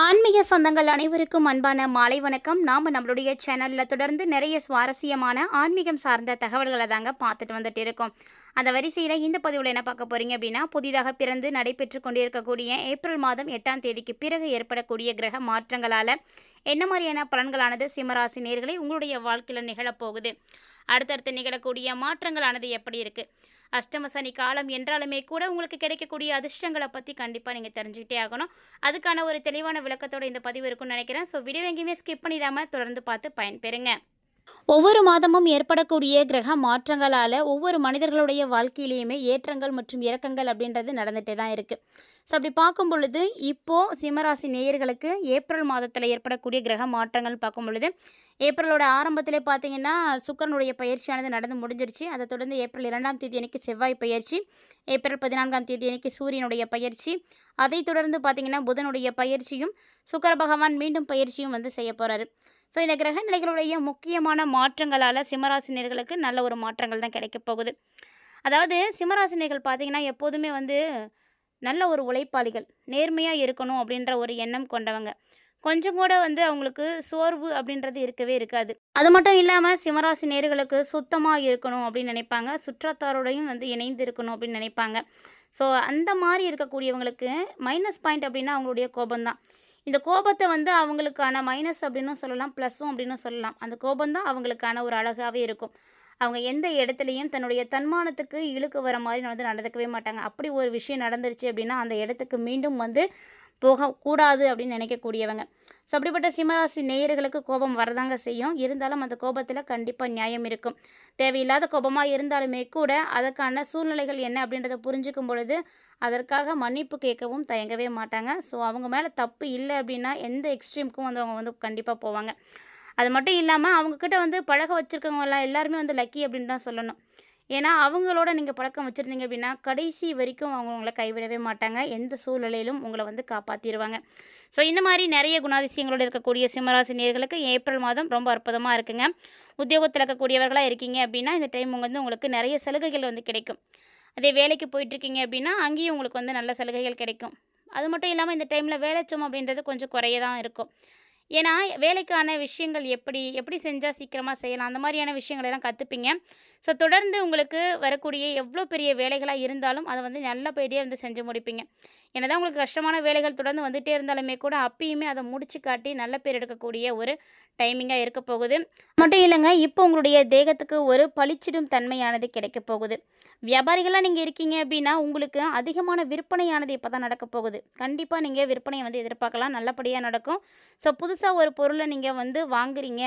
ஆன்மீக சொந்தங்கள் அனைவருக்கும் அன்பான மாலை வணக்கம். நம்மளுடைய சேனலில் தொடர்ந்து நிறைய சுவாரஸ்யமான ஆன்மீகம் சார்ந்த தகவல்களை தாங்க பார்த்துட்டு வந்துட்டு இருக்கோம். அந்த வரிசையில் இந்த பதிவில் என்ன பார்க்க போகிறீங்க அப்படின்னா, புதிதாக பிறந்து நடைபெற்று கொண்டிருக்கக்கூடிய ஏப்ரல் மாதம் 8ஆம் தேதிக்கு பிறகு ஏற்படக்கூடிய கிரக மாற்றங்களால் என்ன மாதிரியான பலன்களானது சிம்மராசி நேயர்களே உங்களுடைய வாழ்க்கையில் நிகழப்போகுது, அடுத்தடுத்து நிகழக்கூடிய மாற்றங்களானது எப்படி இருக்குது, அஷ்டம சனி காலம் என்றாலுமே கூட உங்களுக்கு கிடைக்கக்கூடிய அதிர்ஷ்டங்களை பற்றி கண்டிப்பாக நீங்கள் தெரிஞ்சுக்கிட்டே ஆகணும். அதுக்கான ஒரு தெளிவான விளக்கத்தோடு இந்த பதிவு இருக்குன்னு நினைக்கிறேன். ஸோ வீடியோ எங்கேயுமே ஸ்கிப் பண்ணிடாமல் தொடர்ந்து பார்த்து பயன்பெறுங்க. ஒவ்வொரு மாதமும் ஏற்படக்கூடிய கிரக மாற்றங்களால் ஒவ்வொரு மனிதர்களுடைய வாழ்க்கையிலையுமே ஏற்றங்கள் மற்றும் இறக்கங்கள் அப்படின்றது நடந்துகிட்டே தான் இருக்குது. ஸோ அப்படி பார்க்கும் பொழுது இப்போது சிம்மராசி நேயர்களுக்கு ஏப்ரல் மாதத்தில் ஏற்படக்கூடிய கிரக மாற்றங்கள் பார்க்கும் பொழுது, ஏப்ரலோட ஆரம்பத்திலே பார்த்தீங்கன்னா சுக்கிரனுடைய பயிற்சியானது நடந்து முடிஞ்சிருச்சு. அதை தொடர்ந்து ஏப்ரல் 2ஆம் தேதி அன்னைக்கு செவ்வாய் பயிற்சி, ஏப்ரல் 14ஆம் தேதி அன்னைக்கு சூரியனுடைய பயிற்சி, அதை தொடர்ந்து பார்த்தீங்கன்னா புதனுடைய பயிற்சியும் சுக்கிர பகவான் மீண்டும் பயிற்சியும் வந்து செய்ய போகிறாரு. ஸோ இந்த கிரக நிலைகளுடைய முக்கியமான மாற்றங்களால் சிம்மராசினியர்களுக்கு நல்ல ஒரு மாற்றங்கள் தான் கிடைக்க போகுது. அதாவது சிம்மராசினியர்கள் பார்த்திங்கன்னா எப்போதுமே வந்து நல்ல ஒரு உழைப்பாளிகள், நேர்மையாக இருக்கணும் அப்படின்ற ஒரு எண்ணம் கொண்டவங்க. கொஞ்சம் கூட வந்து அவங்களுக்கு சோர்வு அப்படின்றது இருக்கவே இருக்காது. அது மட்டும் இல்லாமல் சிம்மராசி நேர்களுக்கு சுத்தமாக இருக்கணும் அப்படின்னு நினைப்பாங்க, சுற்றத்தாரோடையும் வந்து இணைந்து இருக்கணும் அப்படின்னு நினைப்பாங்க. ஸோ அந்த மாதிரி இருக்கக்கூடியவங்களுக்கு மைனஸ் பாயிண்ட் அப்படின்னா அவங்களுடைய கோபம்தான். இந்த கோபத்தை வந்து அவங்களுக்கான மைனஸ் அப்படின்னு சொல்லலாம், ப்ளஸ்ஸும் அப்படின்னு சொல்லலாம். அந்த கோபம்தான் அவங்களுக்கான ஒரு அழகாகவே இருக்கும். அவங்க எந்த இடத்துலையும் தன்னுடைய தன்மானத்துக்கு இழுக்கு வர மாதிரி வந்து நடந்துக்கவே மாட்டாங்க. அப்படி ஒரு விஷயம் நடந்துருச்சு அப்படின்னா அந்த இடத்துக்கு மீண்டும் வந்து போகக்கூடாது அப்படின்னு நினைக்கக்கூடியவங்க. ஸோ அப்படிப்பட்ட சிம்மராசி நேயர்களுக்கு கோபம் வரதாங்க செய்யும். இருந்தாலும் அந்த கோபத்தில் கண்டிப்பாக நியாயம் இருக்கும். தேவையில்லாத கோபமாக இருந்தாலுமே கூட அதற்கான சூழ்நிலைகள் என்ன அப்படின்றத புரிஞ்சுக்கும் பொழுது அதற்காக மன்னிப்பு கேட்கவும் தயங்கவே மாட்டாங்க. ஸோ அவங்க மேலே தப்பு இல்லை அப்படின்னா எந்த எக்ஸ்ட்ரீமுக்கும் வந்து அவங்க வந்து கண்டிப்பாக போவாங்க. அது மட்டும் இல்லாமல் அவங்கக்கிட்ட வந்து பழக வச்சுருக்கவங்களாம் எல்லாருமே வந்து லக்கி அப்படின்னு தான் சொல்லணும். ஏன்னா அவங்களோட நீங்கள் பழக்கம் வச்சுருந்தீங்க அப்படின்னா கடைசி வரைக்கும் அவங்க உங்களை கைவிடவே மாட்டாங்க. எந்த சூழ்நிலையிலும் உங்களை வந்து காப்பாற்றிடுவாங்க. ஸோ இந்த மாதிரி நிறைய குணாதிசயங்களோடு இருக்கக்கூடிய சிம்மராசி நேயர்களுக்கு ஏப்ரல் மாதம் ரொம்ப அற்புதமாக இருக்குங்க. உத்தியோகத்தில் இருக்கக்கூடியவர்களாக இருக்கீங்க அப்படின்னா இந்த டைம் வந்து உங்களுக்கு நிறைய சலுகைகள் வந்து கிடைக்கும். அதே வேலைக்கு போயிட்டுருக்கீங்க அப்படின்னா அங்கேயும் உங்களுக்கு வந்து நல்ல சலுகைகள் கிடைக்கும். அது மட்டும் இல்லாமல் இந்த டைமில் வேலைச்சம் அப்படின்றது கொஞ்சம் குறைய தான் இருக்கும். ஏன்னா வேலைக்கான விஷயங்கள் எப்படி எப்படி செஞ்சால் சீக்கிரமாக செய்யலாம், அந்த மாதிரியான விஷயங்கள் எல்லாம் கற்றுப்பீங்க. ஸோ தொடர்ந்து உங்களுக்கு வரக்கூடிய எவ்வளோ பெரிய வேலைகளாக இருந்தாலும் அதை வந்து நல்லபடியாக வந்து செஞ்சு முடிப்பீங்க. என்னதான் உங்களுக்கு கஷ்டமான வேலைகள் தொடர்ந்து வந்துகிட்டே இருந்தாலுமே கூட அப்பயுமே அதை முடிச்சு காட்டி நல்ல பேர் எடுக்கக்கூடிய ஒரு டைமிங்காக இருக்க போகுது. மட்டும் இல்லைங்க, இப்போ உங்களுடைய தேகத்துக்கு ஒரு பளிச்சிடும் தன்மையானது கிடைக்க போகுது. வியாபாரிகளாக நீங்கள் இருக்கீங்க அப்படின்னா உங்களுக்கு அதிகமான விற்பனையானது இப்போ தான் நடக்க போகுது. கண்டிப்பாக நீங்கள் விற்பனையை வந்து எதிர்பார்க்கலாம், நல்லபடியாக நடக்கும். ஸோ புதுசாக ஒரு பொருளை நீங்கள் வந்து வாங்குறீங்க,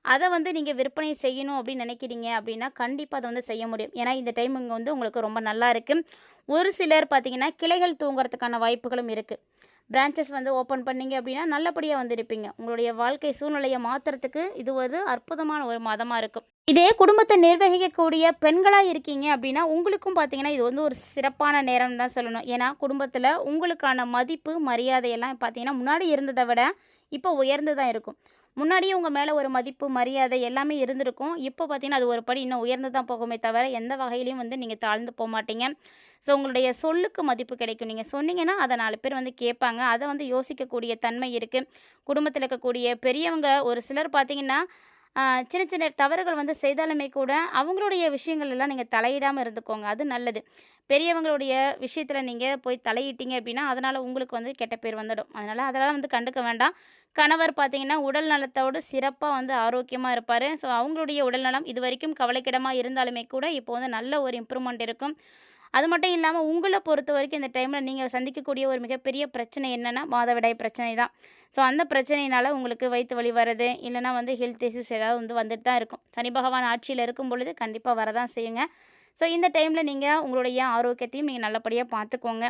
அதை வந்து நீங்கள் விற்பனை செய்யணும் அப்படின்னு நினைக்கிறீங்க அப்படின்னா கண்டிப்பாக அதை வந்து செய்ய முடியும். ஏன்னா இந்த டைம் இங்கே வந்து உங்களுக்கு ரொம்ப நல்லா இருக்குது. ஒரு சிலர் பார்த்திங்கன்னா கிளைகள் தூங்குறதுக்கான வாய்ப்புகளும் இருக்குது. பிரான்ச்சஸ் வந்து ஓப்பன் பண்ணிங்க அப்படின்னா நல்லபடியாக வந்து இருப்பீங்க. உங்களுடைய வாழ்க்கை சூழ்நிலையை மாற்றுறதுக்கு இது ஒரு அற்புதமான ஒரு மாதமாக இருக்கும். இதே குடும்பத்தை நிர்வகிக்கக்கூடிய பெண்களாக இருக்கீங்க அப்படின்னா உங்களுக்கும் பார்த்தீங்கன்னா இது வந்து ஒரு சிறப்பான நேரம் தான் சொல்லணும். ஏன்னா குடும்பத்தில் உங்களுக்கான மதிப்பு மரியாதையெல்லாம் பார்த்தீங்கன்னா முன்னாடி இருந்ததை விட இப்போ உயர்ந்து தான் இருக்கும். முன்னாடியே உங்கள் மேலே ஒரு மதிப்பு மரியாதை எல்லாமே இருந்திருக்கும். இப்போ பார்த்தீங்கன்னா அது ஒரு படி இன்னும் உயர்ந்து தான் போகுமே தவிர எந்த வகையிலையும் வந்து நீங்கள் தாழ்ந்து போக மாட்டீங்க. ஸோ உங்களுடைய சொல்லுக்கு மதிப்பு கிடைக்கும். நீங்கள் சொன்னீங்கன்னா அதை 4 பேர் வந்து கேட்பாங்க. அதை வந்து யோசிக்கக்கூடிய தன்மை இருக்குது. குடும்பத்தில் இருக்கக்கூடிய பெரியவங்க ஒரு சிலர் பார்த்தீங்கன்னா சின்ன சின்ன தவறுகள் வந்து செய்தாலுமே கூட அவங்களுடைய விஷயங்கள் எல்லாம் நீங்கள் தலையிடாமல் இருந்துக்கோங்க, அது நல்லது. பெரியவங்களுடைய விஷயத்தில் நீங்கள் போய் தலையிட்டீங்க அப்படின்னா அதனால் உங்களுக்கு வந்து கெட்ட பேர் வந்துடும். அதெல்லாம் வந்து கண்டுக்க வேண்டாம். கணவர் பார்த்தீங்கன்னா உடல் நலத்தோடு சிறப்பாக வந்து ஆரோக்கியமாக இருப்பார். ஸோ அவங்களுடைய உடல்நலம் இது வரைக்கும் கவலைக்கிடமாக இருந்தாலுமே கூட இப்போ வந்து நல்ல ஒரு இம்ப்ரூவ்மெண்ட் இருக்கும். அது மட்டும் இல்லாமல் உங்களை பொறுத்த வரைக்கும் இந்த டைமில் நீங்கள் சந்திக்கக்கூடிய ஒரு மிகப்பெரிய பிரச்சனை என்னென்னா மாதவிடாய் பிரச்சனை தான். ஸோ அந்த பிரச்சனையினால் உங்களுக்கு வயிற்று வலி வர்றது இல்லைனா வந்து ஹெல்த் இஷ்யூஸ் ஏதாவது வந்து வந்துட்டு தான் இருக்கும். சனி பகவான் ஆட்சியில் இருக்கும் பொழுது கண்டிப்பாக வரதான் செய்யுங்க. ஸோ இந்த டைமில் நீங்கள் உங்களுடைய ஆரோக்கியத்தையும் நீங்கள் நல்லபடியாக பார்த்துக்கோங்க.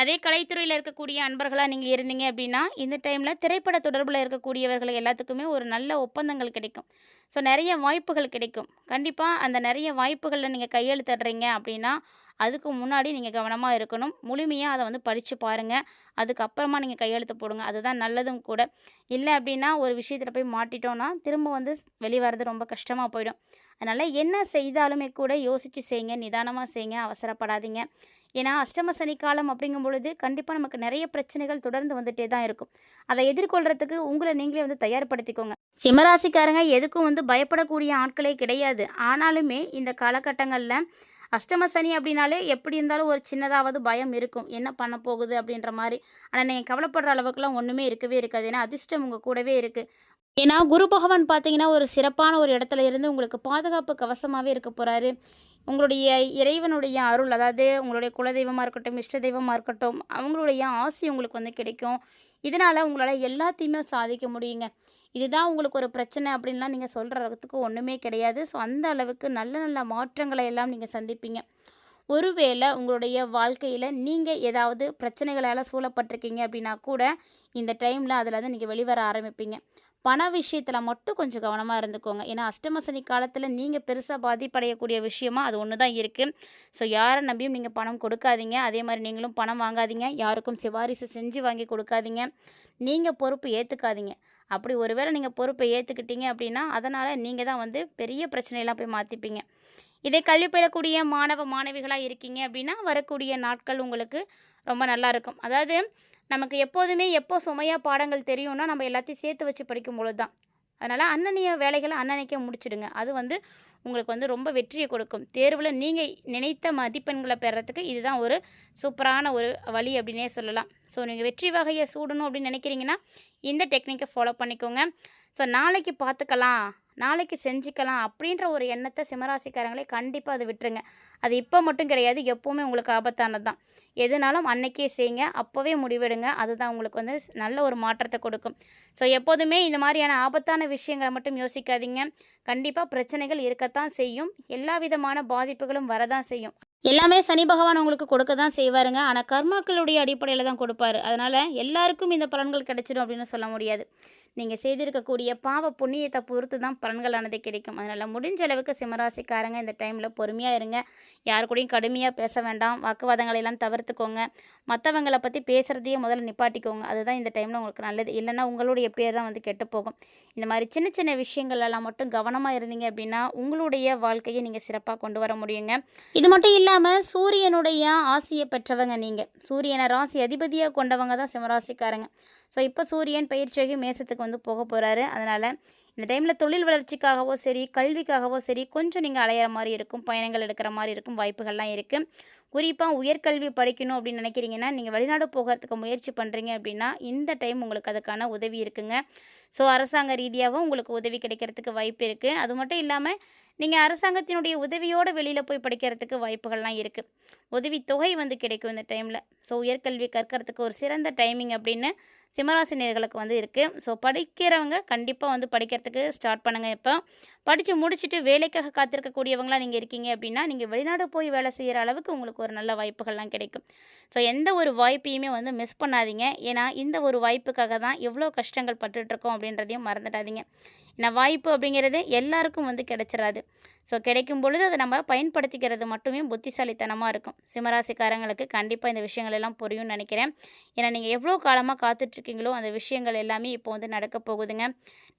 அதே கலைத்துறையில் இருக்கக்கூடிய அன்பர்களாக நீங்கள் இருந்தீங்க அப்படின்னா இந்த டைமில் திரைப்பட தொடர்பில் இருக்கக்கூடியவர்கள் எல்லாத்துக்குமே ஒரு நல்ல ஒப்பந்தங்கள் கிடைக்கும். ஸோ நிறைய வாய்ப்புகள் கிடைக்கும். கண்டிப்பாக அந்த நிறைய வாய்ப்புகளில் நீங்கள் கையெழுத்திடுறீங்க அப்படின்னா அதுக்கு முன்னாடி நீங்கள் கவனமாக இருக்கணும். முழுமையாக அதை வந்து படித்து பாருங்கள். அதுக்கப்புறமா நீங்கள் கையெழுத்து போடுங்க, அதுதான் நல்லதும் கூட. இல்லை அப்படின்னா ஒரு விஷயத்தில் போய் மாட்டிட்டோன்னா திரும்ப வந்து வெளியே வர்றது ரொம்ப கஷ்டமாக போயிடும். அதனால் என்ன செய்தாலுமே கூட யோசித்து செய்யுங்க, நிதானமாக செய்யுங்க, அவசரப்படாதீங்க. ஏன்னா அஷ்டம சனி காலம் அப்படிங்கும் பொழுது கண்டிப்பாக நமக்கு நிறைய பிரச்சனைகள் தொடர்ந்து வந்துட்டே தான் இருக்கும். அதை எதிர்கொள்கிறதுக்கு உங்களை நீங்களே வந்து தயார்படுத்திக்கோங்க. சிம்மராசிக்காரங்க எதுக்கும் வந்து பயப்படக்கூடிய ஆட்களே கிடையாது. ஆனாலுமே இந்த காலகட்டங்களில் அஷ்டம சனி அப்படின்னாலே எப்படி இருந்தாலும் ஒரு சின்னதாவது பயம் இருக்கும். என்ன பண்ண போகுது அப்படின்ற மாதிரி. ஆனால் நீங்கள் கவலைப்படுற அளவுக்குலாம் ஒன்றுமே இருக்கவே இருக்காது. ஏன்னா அதிர்ஷ்டம் உங்கள் கூடவே இருக்குது. ஏன்னா குரு பகவான் பார்த்தீங்கன்னா ஒரு சிறப்பான ஒரு இடத்துல இருந்து உங்களுக்கு பாதுகாப்பு கவசமாகவே இருக்க போகிறாரு. உங்களுடைய இறைவனுடைய அருள், அதாவது உங்களுடைய குலதெய்வமாக இருக்கட்டும், இஷ்ட தெய்வமாக இருக்கட்டும், அவங்களுடைய ஆசி உங்களுக்கு வந்து கிடைக்கும். இதனால் உங்களால் எல்லாத்தையுமே சாதிக்க முடியுங்க. இதுதான் உங்களுக்கு ஒரு பிரச்சனை அப்படின்லாம் நீங்கள் சொல்கிறதுக்கு ஒன்றுமே கிடையாது. ஸோ அந்த அளவுக்கு நல்ல நல்ல மாற்றங்களை எல்லாம் நீங்கள் சந்திப்பீங்க. ஒருவேளை உங்களுடைய வாழ்க்கையில் நீங்கள் ஏதாவது பிரச்சனைகளால் சூழப்பட்டிருக்கீங்க அப்படின்னா கூட இந்த டைமில் அதில் வந்து நீங்கள் வெளிவர ஆரம்பிப்பீங்க. பண விஷயத்தில் மட்டும் கொஞ்சம் கவனமாக இருந்துக்கோங்க. ஏன்னா அஷ்டம சனி காலத்தில் நீங்கள் பெருசாக பாதிப்படையக்கூடிய விஷயமா அது ஒன்று தான் இருக்குது. ஸோ யாரை நம்பியும் நீங்கள் பணம் கொடுக்காதீங்க. அதே மாதிரி நீங்களும் பணம் வாங்காதீங்க. யாருக்கும் சிபாரிசு செஞ்சு வாங்கி கொடுக்காதீங்க. நீங்கள் பொறுப்பு ஏற்றுக்காதீங்க. அப்படி ஒருவேளை நீங்கள் பொறுப்பை ஏற்றுக்கிட்டீங்க அப்படின்னா அதனால் நீங்கள் தான் வந்து பெரிய பிரச்சனையெல்லாம் போய் மாற்றிப்பீங்க. இதே கல்வி பெறக்கூடிய மாணவ மாணவிகளாக இருக்கீங்க அப்படின்னா வரக்கூடிய நாட்கள் உங்களுக்கு ரொம்ப நல்லா இருக்கும். அதாவது நமக்கு எப்போதுமே எப்போ சுமையாக பாடங்கள் தெரியும்னா நம்ம எல்லாத்தையும் சேர்த்து வச்சு படிக்கும் பொழுது தான். அதனால் அன்னன்னைய வேலைகளை அன்னன்னைக்கே முடிச்சிடுங்க. அது வந்து உங்களுக்கு வந்து ரொம்ப வெற்றியை கொடுக்கும். தேர்வில் நீங்கள் நினைத்த மதிப்பெண்களை பெறத்துக்கு இதுதான் ஒரு சூப்பரான ஒரு வழி அப்படின்னே சொல்லலாம். ஸோ நீங்கள் வெற்றி வகையை சூடணும் அப்படின்னு நினைக்கிறீங்கன்னா இந்த டெக்னிக்கை ஃபாலோ பண்ணிக்கோங்க. ஸோ நாளைக்கு பார்த்துக்கலாம், நாளைக்கு செஞ்சுக்கலாம் அப்படின்ற ஒரு எண்ணத்தை சிம்மராசிக்காரங்களே கண்டிப்பாக அதை விட்டுருங்க. அது இப்போ மட்டும் கிடையாது, எப்போவுமே உங்களுக்கு ஆபத்தானது தான். எதுனாலும் அன்னைக்கே செய்யுங்க, அப்போவே முடிவெடுங்க. அதுதான் உங்களுக்கு வந்து நல்ல ஒரு மாற்றத்தை கொடுக்கும். ஸோ எப்போதுமே இந்த மாதிரியான ஆபத்தான விஷயங்களை மட்டும் யோசிக்காதீங்க. கண்டிப்பாக பிரச்சனைகள் இருக்கத்தான் செய்யும், எல்லா விதமான பாதிப்புகளும் வரதான் செய்யும். எல்லாமே சனி பகவான் உங்களுக்கு கொடுக்க தான் செய்வாருங்க. ஆனால் கர்மாக்களுடைய அடிப்படையில் தான் கொடுப்பாரு. அதனால் எல்லாருக்கும் இந்த பலன்கள் கிடைச்சிடும் அப்படின்னு சொல்ல முடியாது. நீங்கள் செய்திருக்கக்கூடிய பாவ புண்ணியத்தை பொறுத்து தான் பலன்களானது கிடைக்கும். அதனால் முடிஞ்ச அளவுக்கு சிம்மராசிக்காரங்க இந்த டைமில் பொறுமையாக இருங்க. யாரு கூடயும் கடுமையாக பேச வேண்டாம். வாக்குவாதங்களை எல்லாம் தவிர்த்துக்கோங்க. மற்றவங்களை பற்றி பேசுகிறதையே முதல்ல நிப்பாட்டிக்கோங்க. அதுதான் இந்த டைமில் உங்களுக்கு நல்லது. இல்லைன்னா உங்களுடைய பேர் தான் வந்து கெட்டு போகும். இந்த மாதிரி சின்ன சின்ன விஷயங்கள்லாம் மட்டும் கவனமாக இருந்தீங்க அப்படின்னா உங்களுடைய வாழ்க்கையை நீங்கள் சிறப்பாக கொண்டு வர முடியுங்க. இது மட்டும் இல்லாமல் சூரியனுடைய ஆசியை பெற்றவங்க நீங்கள். சூரியனை ராசி அதிபதியாக கொண்டவங்க தான் சிம்மராசிக்காரங்க. ஸோ இப்போ சூரியன் பயிற்சியாகி மேசத்துக்கு வந்து போக போகிறாரு. அதனால் இந்த டைமில் தொழில் வளர்ச்சிக்காகவோ சரி, கல்விக்காகவோ சரி கொஞ்சம் நீங்கள் அலையிற மாதிரி இருக்கும், பயணங்கள் எடுக்கிற மாதிரி இருக்கும், வாய்ப்புகள்லாம் இருக்குது. குறிப்பாக உயர்கல்வி படிக்கணும் அப்படின்னு நினைக்கிறீங்கன்னா நீங்கள் வெளிநாடு போகிறதுக்கு முயற்சி பண்ணுறீங்க அப்படின்னா இந்த டைம் உங்களுக்கு அதுக்கான உதவி இருக்குங்க. ஸோ அரசாங்க ரீதியாகவும் உங்களுக்கு உதவி கிடைக்கிறதுக்கு வாய்ப்பு இருக்குது. அது மட்டும் இல்லாமல் நீங்கள் அரசாங்கத்தினுடைய உதவியோடு வெளியில் போய் படிக்கிறதுக்கு வாய்ப்புகள்லாம் இருக்குது. உதவித்தொகை வந்து கிடைக்கும் இந்த டைமில். ஸோ உயர்கல்வி கற்கிறதுக்கு ஒரு சிறந்த டைமிங் அப்படின்னு சிம்மராசினியர்களுக்கு வந்து இருக்குது. ஸோ படிக்கிறவங்க கண்டிப்பாக வந்து படிக்கிறதுக்கு ஸ்டார்ட் பண்ணுங்கள். இப்போ படித்து முடிச்சுட்டு வேலைக்காக காத்திருக்கக்கூடியவங்களாம் நீங்கள் இருக்கீங்க அப்படின்னா நீங்கள் வெளிநாடு போய் வேலை செய்கிற அளவுக்கு உங்களுக்கு ஒரு நல்ல வாய்ப்புகள்லாம் கிடைக்கும். ஸோ எந்த ஒரு வாய்ப்பையுமே வந்து மிஸ் பண்ணாதீங்க. ஏன்னா இந்த ஒரு வாய்ப்புக்காக தான் எவ்வளோ கஷ்டங்கள் பட்டுட்ருக்கோம் அப்படின்றதையும் மறந்துடாதீங்க. ஏன்னா வாய்ப்பு அப்படிங்கிறது எல்லாருக்கும் வந்து கிடைச்சிடாது. ஸோ கிடைக்கும் பொழுது அதை நம்ம பயன்படுத்திக்கிறது மட்டுமே புத்திசாலித்தனமாக இருக்கும். சிம்மராசிக்காரங்களுக்கு கண்டிப்பாக இந்த விஷயங்கள் எல்லாம் புரியும்னு நினைக்கிறேன். ஏன்னா நீங்கள் எவ்வளோ காலமாக காத்துட்ருக்கீங்களோ அந்த விஷயங்கள் எல்லாமே இப்போ வந்து நடக்க போகுதுங்க.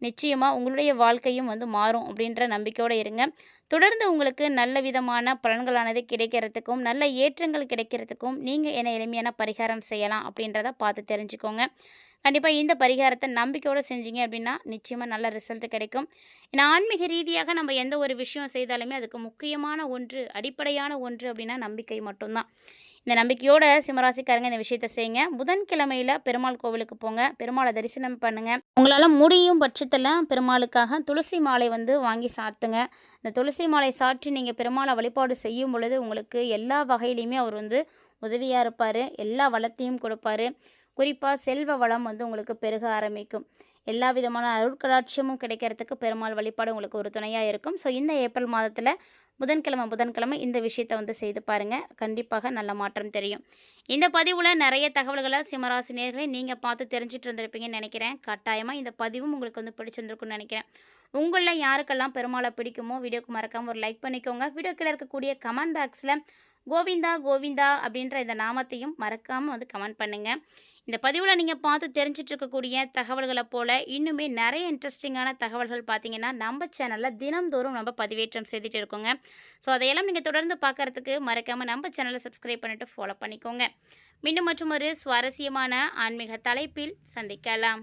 நிச்சயமாக உங்களுடைய வாழ்க்கையும் வந்து மாறும் அப்படின்ற நம்பிக்கையோடு இருங்க. தொடர்ந்து உங்களுக்கு நல்ல விதமான பலன்களானது கிடைக்கிறதுக்கும் நல்ல ஏற்றங்கள் கிடைக்கிறதுக்கும் நீங்கள் என்ன எளிமையான பரிகாரம் செய்யலாம் அப்படின்றத பார்த்து தெரிஞ்சுக்கோங்க. கண்டிப்பாக இந்த பரிகாரத்தை நம்பிக்கையோடு செஞ்சீங்க அப்படின்னா நிச்சயமாக நல்ல ரிசல்ட் கிடைக்கும். ஏன்னா ஆன்மீக ரீதியாக நம்ம எந்த ஒரு விஷயம் செய்தாலுமே அதுக்கு முக்கியமான ஒன்று, அடிப்படையான ஒன்று அப்படின்னா நம்பிக்கை மட்டும்தான். இந்த நம்பிக்கையோட சிம்மராசிக்காரங்க இந்த விஷயத்தை செய்யுங்க. புதன்கிழமையில் பெருமாள் கோவிலுக்கு போங்க, பெருமாளை தரிசனம் பண்ணுங்கள். உங்களால் முடியும் பட்சத்தில் பெருமாளுக்காக துளசி மாலை வந்து வாங்கி சாத்துங்க. இந்த துளசி மாலை சாற்றி நீங்கள் பெருமாளை வழிபாடு செய்யும் பொழுது உங்களுக்கு எல்லா வகையிலையுமே அவர் வந்து உதவியாக இருப்பார், எல்லா வளத்தையும் கொடுப்பார். குறிப்பாக செல்வ வளம் வந்து உங்களுக்கு பெருக ஆரம்பிக்கும். எல்லா விதமான அருட்கடாட்சியமும் கிடைக்கிறதுக்கு பெருமாள் வழிபாடு உங்களுக்கு ஒரு துணையாக இருக்கும். ஸோ இந்த ஏப்ரல் மாதத்தில் புதன்கிழமை இந்த விஷயத்தை வந்து செய்து பாருங்கள். கண்டிப்பாக நல்ல மாற்றம் தெரியும். இந்த பதிவில் நிறைய தகவல்களை சிம்மராசி நேயர்களை நீங்கள் பார்த்து தெரிஞ்சுட்டு இருந்திருப்பீங்கன்னு நினைக்கிறேன். கட்டாயமாக இந்த பதிவும் உங்களுக்கு வந்து பிடிச்சிருந்துருக்குன்னு நினைக்கிறேன். உங்களில் யாருக்கெல்லாம் பெருமாளை பிடிக்குமோ வீடியோக்கு மறக்காமல் ஒரு லைக் பண்ணிக்கோங்க. வீடியோக்கில் இருக்கக்கூடிய கமெண்ட் பாக்ஸில் கோவிந்தா கோவிந்தா அப்படின்ற இந்த நாமத்தையும் மறக்காமல் வந்து கமெண்ட் பண்ணுங்கள். இந்த பதிவில் நீங்கள் பார்த்து தெரிஞ்சிட்டு இருக்கக்கூடிய தகவல்களை போல இன்னுமே நிறைய இன்ட்ரெஸ்டிங்கான தகவல்கள் பார்த்தீங்கன்னா நம்ம சேனலில் தினம்தோறும் நம்ம பதிவேற்றம் செய்துட்டு இருக்கோங்க. ஸோ அதையெல்லாம் நீங்கள் தொடர்ந்து பார்க்கறதுக்கு மறக்காமல் நம்ம சேனலை சப்ஸ்கிரைப் பண்ணிட்டு ஃபாலோ பண்ணிக்கோங்க. மீண்டும் மற்றும் ஒரு சுவாரஸ்யமான ஆன்மீக தலைப்பில் சந்திக்கலாம்.